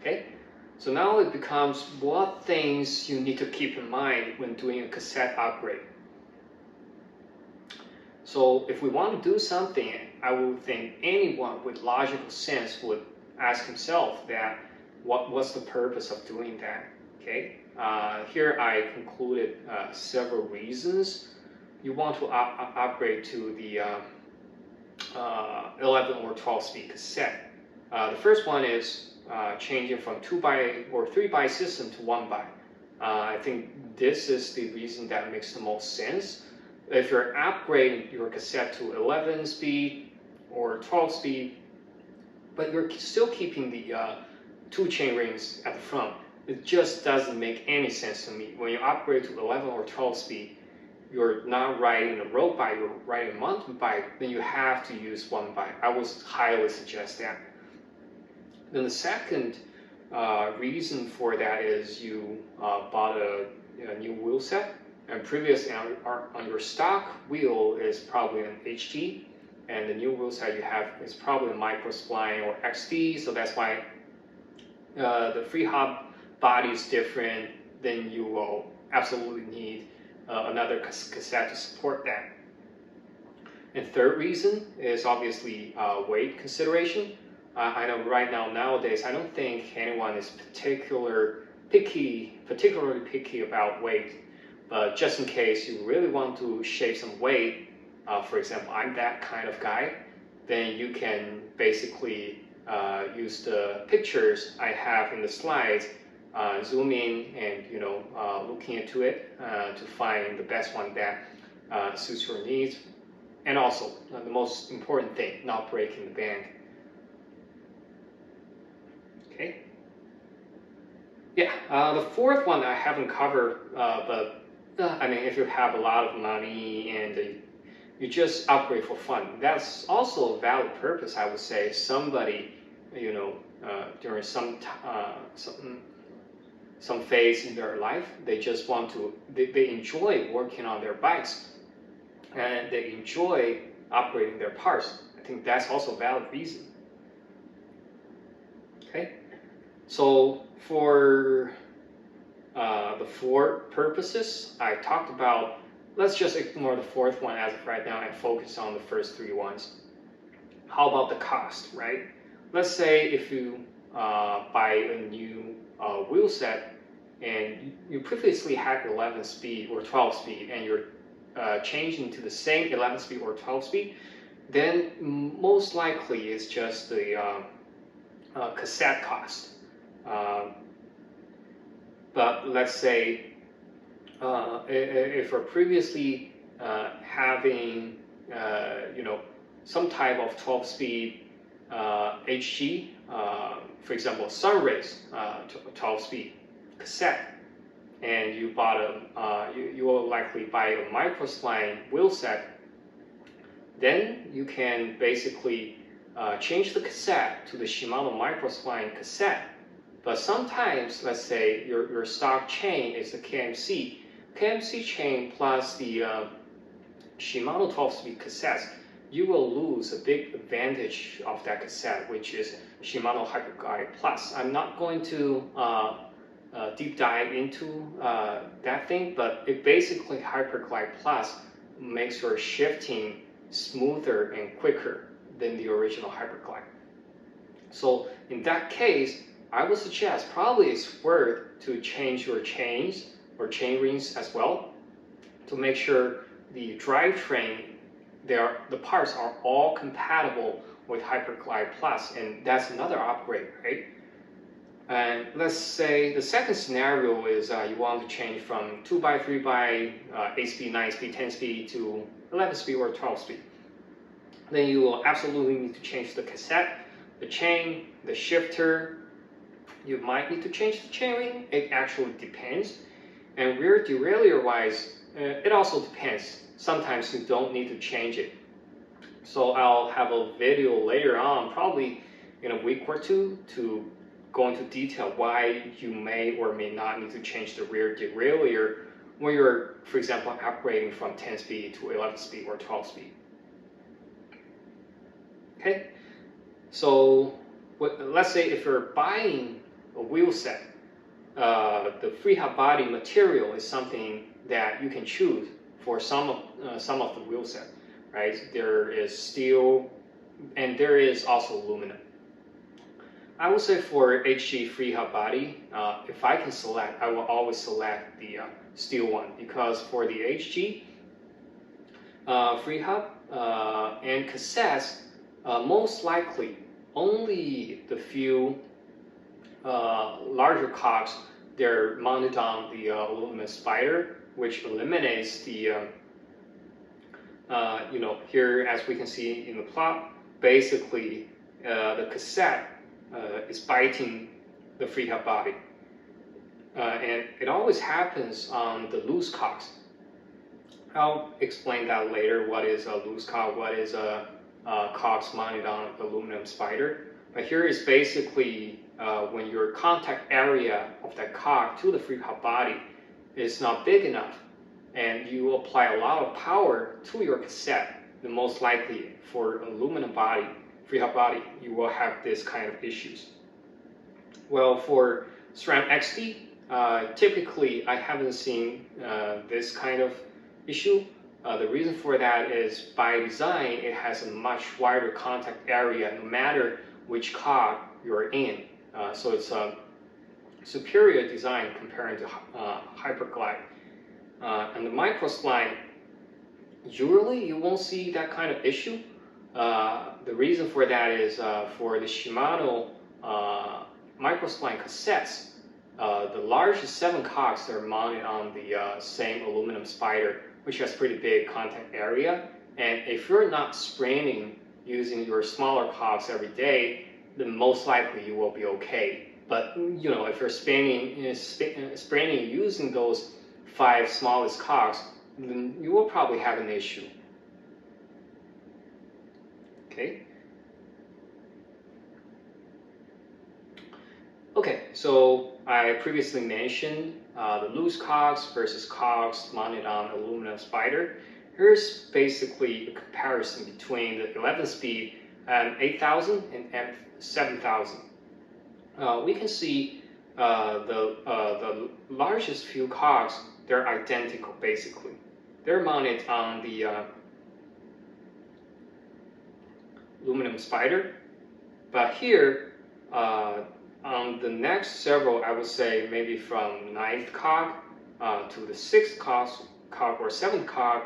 Okay, so now it becomes what things you need to keep in mind when doing a cassette upgrade. So if we want to do something, I would think anyone with logical sense would ask himself that what's the purpose of doing that? Okay, here I concluded several reasons you want to upgrade to the 11 or 12 speed cassette. The first one is changing from 2x or 3x system to 1x. I think this is the reason that makes the most sense. If you're upgrading your cassette to 11 speed or 12 speed, but you're still keeping the 2 chain rings at the front, it just doesn't make any sense to me. When you upgrade to 11 or 12 speed, you're not riding a road bike, you're riding a mountain bike, then you have to use 1x. I would highly suggest that. Then the second reason for that is you bought a new wheel set, and previously on your stock wheel is probably an HT, and the new wheel set you have is probably a micro spline or XT, so that's why the freehub body is different. Then you will absolutely need another cassette to support that. And third reason is obviously weight consideration. I know right now, nowadays, I don't think anyone is particularly picky about weight. But just in case you really want to shave some weight, for example, I'm that kind of guy, then you can basically use the pictures I have in the slides, zoom in and looking into it to find the best one that suits your needs. And also, the most important thing, not breaking the bank. Okay. Yeah, the fourth one I haven't covered, but I mean, if you have a lot of money and you just upgrade for fun, that's also a valid purpose, I would say. Somebody, during some phase in their life, they just want to, they enjoy working on their bikes, and they enjoy upgrading their parts. I think that's also a valid reason. Okay, so for the 4 purposes I talked about, let's just ignore the 4th one as of right now and focus on the first 3 ones. How about the cost, right? Let's say if you buy a new wheel set and you previously had 11 speed or 12 speed and you're changing to the same 11 speed or 12 speed, then most likely it's just the cassette cost. But let's say if you're previously having some type of 12-speed HG, for example, Sunrays 12-speed cassette, and you bought you will likely buy a micro spline wheel set, then you can basically change the cassette to the Shimano micro spline cassette. But sometimes, let's say your stock chain is the KMC chain plus the Shimano 12-speed cassettes, you will lose a big advantage of that cassette, which is Shimano Hyperglide Plus. I'm not going to deep dive into that thing, but it basically Hyperglide Plus makes your shifting smoother and quicker than the original Hyperglide. So in that case, I would suggest probably it's worth to change your chains or chain rings as well to make sure the drivetrain, the parts are all compatible with Hyperglide Plus, and that's another upgrade, right? And let's say the second scenario is you want to change from 2x, 3x, 8-speed, 9-speed, 10-speed to 11-speed or 12-speed. Then you will absolutely need to change the cassette, the chain, the shifter. You might need to change the chain ring. It actually depends. And rear derailleur wise, it also depends. Sometimes you don't need to change it. So I'll have a video later on, probably in a week or 2, to go into detail why you may or may not need to change the rear derailleur when you're, for example, upgrading from 10-speed to 11-speed or 12-speed. Okay, so let's say if you're buying a wheel set. The freehub body material is something that you can choose for some of the wheel set, right? There is steel, and there is also aluminum. I would say for HG freehub body, if I can select, I will always select the steel one, because for the HG freehub and cassettes, most likely only the few larger cogs, they're mounted on the aluminum spider, which eliminates the here, as we can see in the plot, basically the cassette is biting the freehub body, and it always happens on the loose cogs. I'll explain that later. What is a loose cog? What is a cogs mounted on aluminum spider? But here is basically when your contact area of that cog to the freehub body is not big enough, and you apply a lot of power to your cassette, then most likely for aluminum body, freehub body, you will have this kind of issues. Well, for SRAM XD, typically I haven't seen this kind of issue. The reason for that is by design, it has a much wider contact area no matter which cog you're in. So it's a superior design compared to Hyperglide. And the microslide, usually you won't see that kind of issue. The reason for that is for the Shimano microslide cassettes, the largest 7 cogs are mounted on the same aluminum spider, which has pretty big contact area. And if you're not spraining using your smaller cogs every day, then most likely you will be okay. But if you're spraining using those 5 smallest cogs, then you will probably have an issue. Okay. Okay, so I previously mentioned the loose cogs versus cogs mounted on aluminum spider. Here's basically a comparison between the 11-speed M8000 and M7000. We can see the largest few cogs, they're identical basically. They're mounted on the aluminum spider, but here on the next several, I would say maybe from 9th cog to the 6th cog or 7th cog,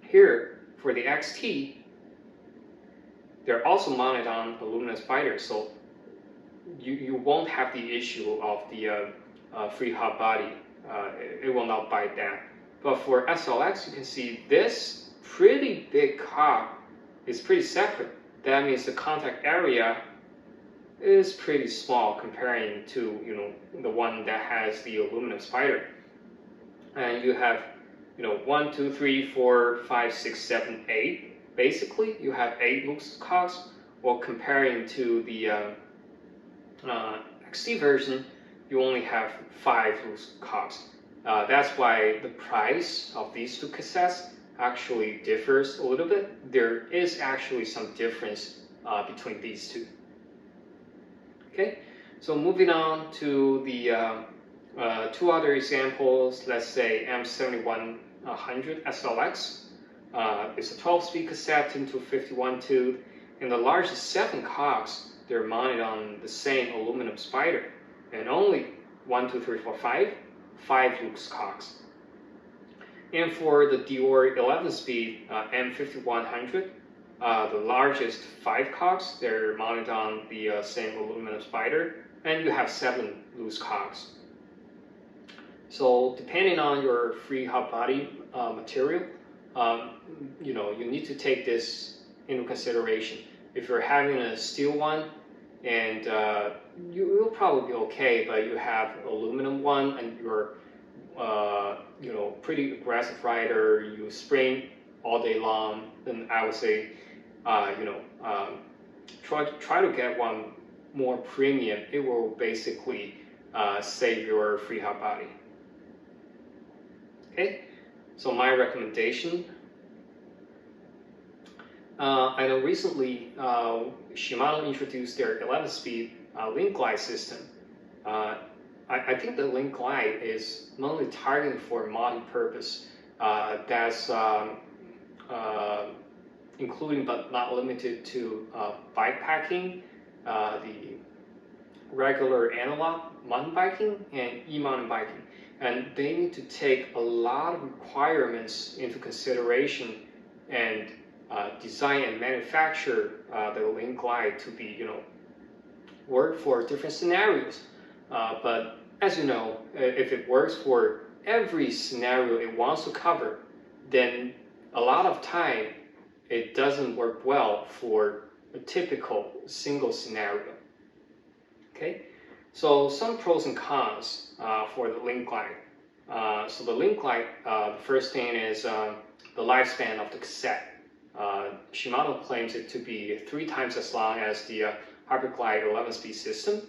here for the XT, they're also mounted on aluminum spider, so you won't have the issue of the freehub body. It will not bite that. But for SLX, you can see this pretty big cog is pretty separate. That means the contact area is pretty small comparing to the one that has the aluminum spider. And you have 1, 2, 3, 4, 5, 6, 7, 8. Basically, you have 8 loose cogs. Well, comparing to the XT version, you only have 5 loose cogs. That's why the price of these 2 cassettes actually differs a little bit. There is actually some difference between these 2. Okay, so moving on to the 2 other examples. Let's say M7100 SLX. It's a 12-speed cassette into 51 tooth, and the largest 7 cogs, they're mounted on the same aluminum spider, and only 1, 2, 3, 4, 5 loose cogs. And for the Dior 11-speed M5100, the largest 5 cogs, they're mounted on the same aluminum spider, and you have 7 loose cogs. So depending on your freehub body material, you need to take this into consideration. If you're having a steel one, and you'll probably be okay, but you have aluminum one, and you're pretty aggressive rider, you sprain all day long, then I would say try to get one more premium. It will basically save your freehub body. Okay, so my recommendation. I know recently Shimano introduced their 11-speed link glide system, I think the link light is mainly targeted for multi-purpose. That's including but not limited to bike packing, the regular analog mountain biking, and e-mountain biking. And they need to take a lot of requirements into consideration and design and manufacture the link light to be, work for different scenarios. But as you know, if it works for every scenario it wants to cover, then a lot of time it doesn't work well for a typical single scenario. Okay, so some pros and cons for the link light. So the link light, the first thing is the lifespan of the cassette. Shimano claims it to be 3 times as long as the HyperGlide 11-speed system.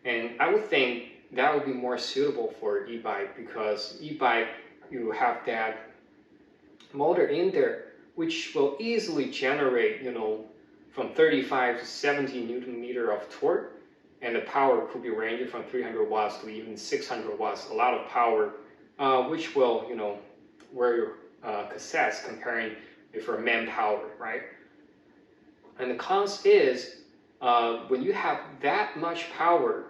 And I would think that would be more suitable for e-bike, because e-bike, you have that motor in there, which will easily generate, from 35 to 70 Newton meter of torque, and the power could be ranging from 300 watts to even 600 watts. A lot of power, which will, wear your cassettes comparing it for manpower, right? And the cons is when you have that much power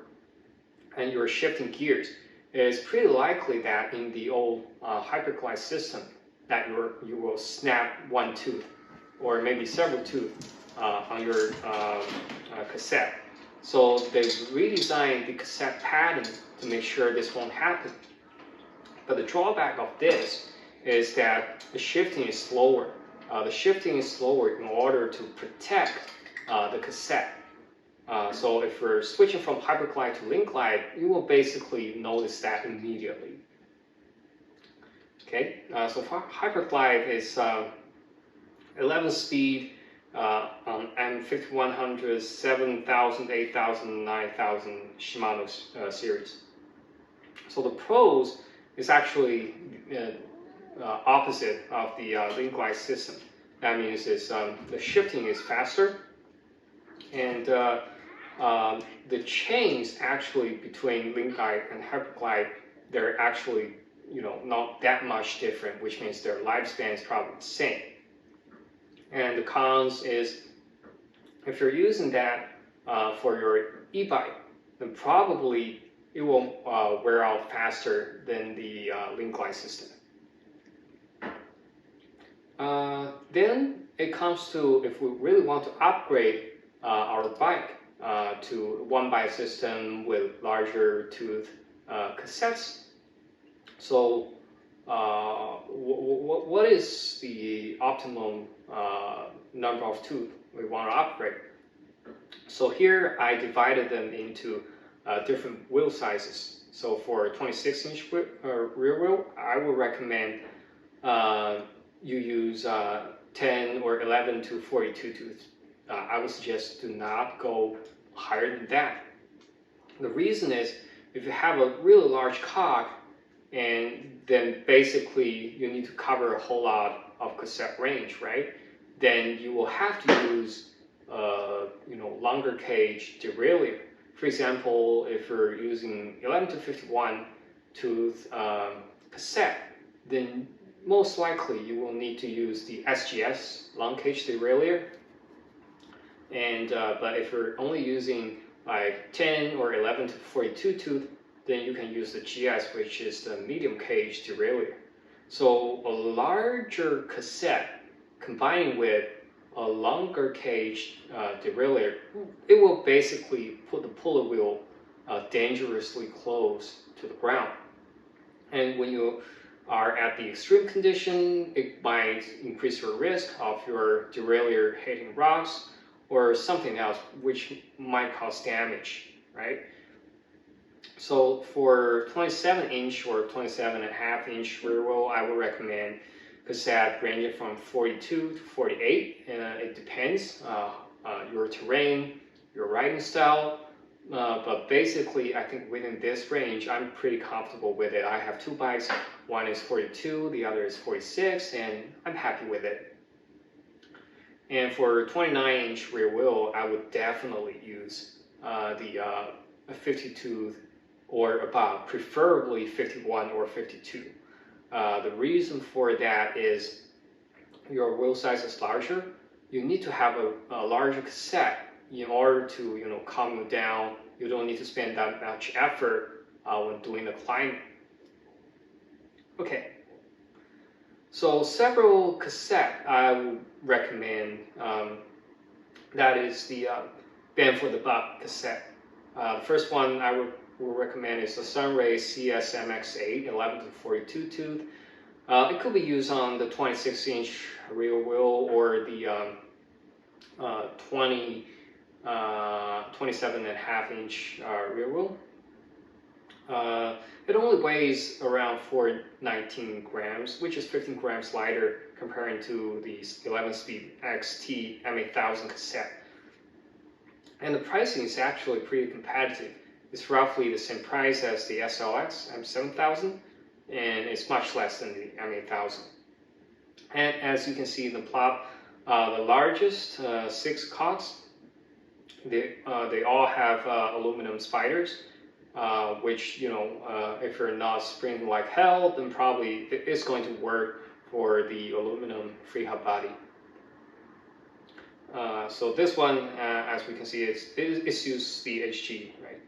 and you're shifting gears, it's pretty likely that in the old HyperGlide system that you will snap one tooth or maybe several tooth on your cassette. So they redesigned the cassette padding to make sure this won't happen. But the drawback of this is that the shifting is slower. The shifting is slower in order to protect the cassette. So if we're switching from HyperGlide to link light, you will basically notice that immediately. Okay, so HyperGlide is 11 speed on M5100, 7000, 8000, 9000 Shimano series. So the pros is actually opposite of the link light system. That means it's, the shifting is faster, and the chains actually between link light and HyperGlide, they're actually not that much different, which means their lifespan is probably the same. And the cons is if you're using that for your e-bike, then probably it will wear out faster than the link light system. Then it comes to if we really want to upgrade our bike to one-bike system with larger tooth cassettes. So what is the optimum number of tooth we want to upgrade? So here I divided them into different wheel sizes. So for 26-inch rear wheel, I would recommend you use 10 or 11 to 42 tooth. I would suggest do not go higher than that. The reason is if you have a really large cog, and then basically you need to cover a whole lot of cassette range, right? Then you will have to use longer cage derailleur. For example, if you're using 11 to 51 tooth cassette, then most likely you will need to use the SGS long cage derailleur. And but if you're only using like 10 or 11 to 42 tooth, then you can use the GS, which is the medium cage derailleur. So a larger cassette combined with a longer cage derailleur, it will basically put the pulley wheel dangerously close to the ground. And when you are at the extreme condition, it might increase your risk of your derailleur hitting rocks or something else, which might cause damage, right? So for 27-inch or 27.5-inch rear wheel, I would recommend cassette ranging from 42 to 48. It depends your terrain, your riding style. But basically, I think within this range, I'm pretty comfortable with it. I have two bikes. One is 42, the other is 46, and I'm happy with it. And for 29-inch rear wheel, I would definitely use the a 50 tooth or above, preferably 51 or 52. The reason for that is your wheel size is larger. You need to have a larger cassette in order to calm you down. You don't need to spend that much effort when doing the climbing. Okay, so several cassette I would recommend. That is the bang for the buck cassette. The first one I would recommend is the Sunray CSMX8 11 to 42 tooth. It could be used on the 26-inch rear wheel or the 27.5-inch rear wheel. It only weighs around 419 grams, which is 15 grams lighter comparing to the 11-speed XT M8000 cassette. And the pricing is actually pretty competitive. It's roughly the same price as the SLX M7000, and it's much less than the M8000. And as you can see in the plot, the largest 6 cogs, they all have aluminum spiders, which if you're not sprinting like hell, then probably it's going to work for the aluminum freehub body. So this one, as we can see, it's used the HG, right?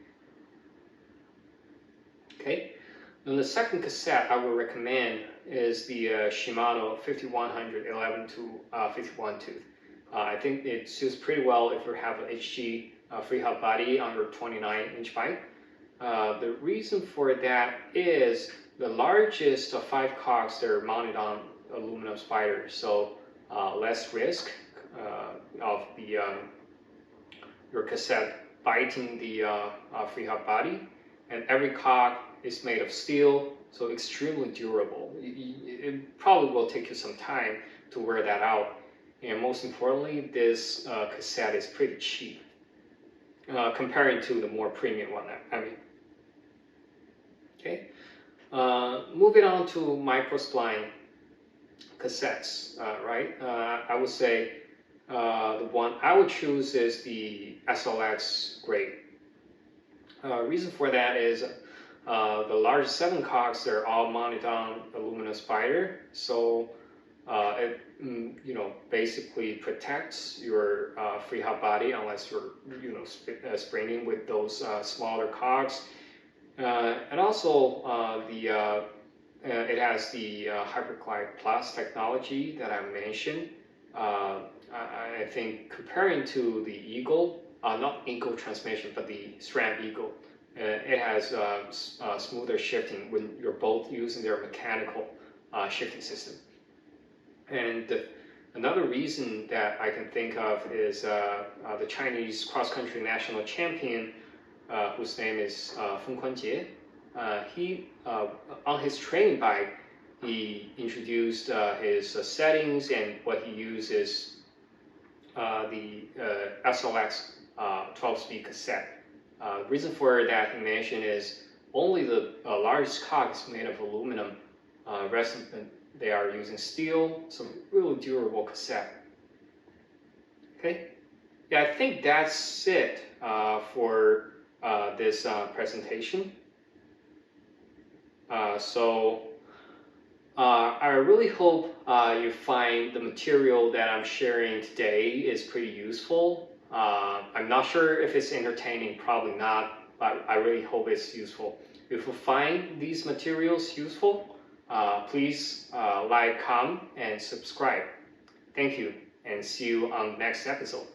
Okay. Then the second cassette I would recommend is the Shimano 5100 11 to 51 tooth. I think it suits pretty well if you have an HG freehub body on your 29-inch bike. The reason for that is the largest of 5 cogs, they're mounted on aluminum spiders, so less risk of the your cassette biting the freehub body, and every cog is made of steel, so extremely durable. It probably will take you some time to wear that out, and most importantly, this cassette is pretty cheap comparing to the more premium one. Okay. Moving on to microspline cassettes, right? I would say the one I would choose is the SLX grade. Reason for that is the large 7 cogs, they're all mounted on aluminum spider, so it basically protects your freehub body unless you're sprinting with those smaller cogs. And also it has the Hyperglide Plus technology that I mentioned. I think comparing to the Eagle, not Eagle transmission, but the SRAM Eagle, it has smoother shifting when you're both using their mechanical shifting system. And another reason that I can think of is the Chinese cross-country national champion, whose name is Feng Kuanjie. He on his training bike, he introduced his settings, and what he uses the SLX 12-speed cassette. The reason for that he mentioned is only the largest cog is made of aluminum. Rest of them, they are using steel, some really durable cassette. Okay, yeah, I think that's it for this presentation. I really hope you find the material that I'm sharing today is pretty useful. I'm not sure if it's entertaining, probably not, but I really hope it's useful. If you find these materials useful, please like, comment, and subscribe. Thank you, and see you on the next episode.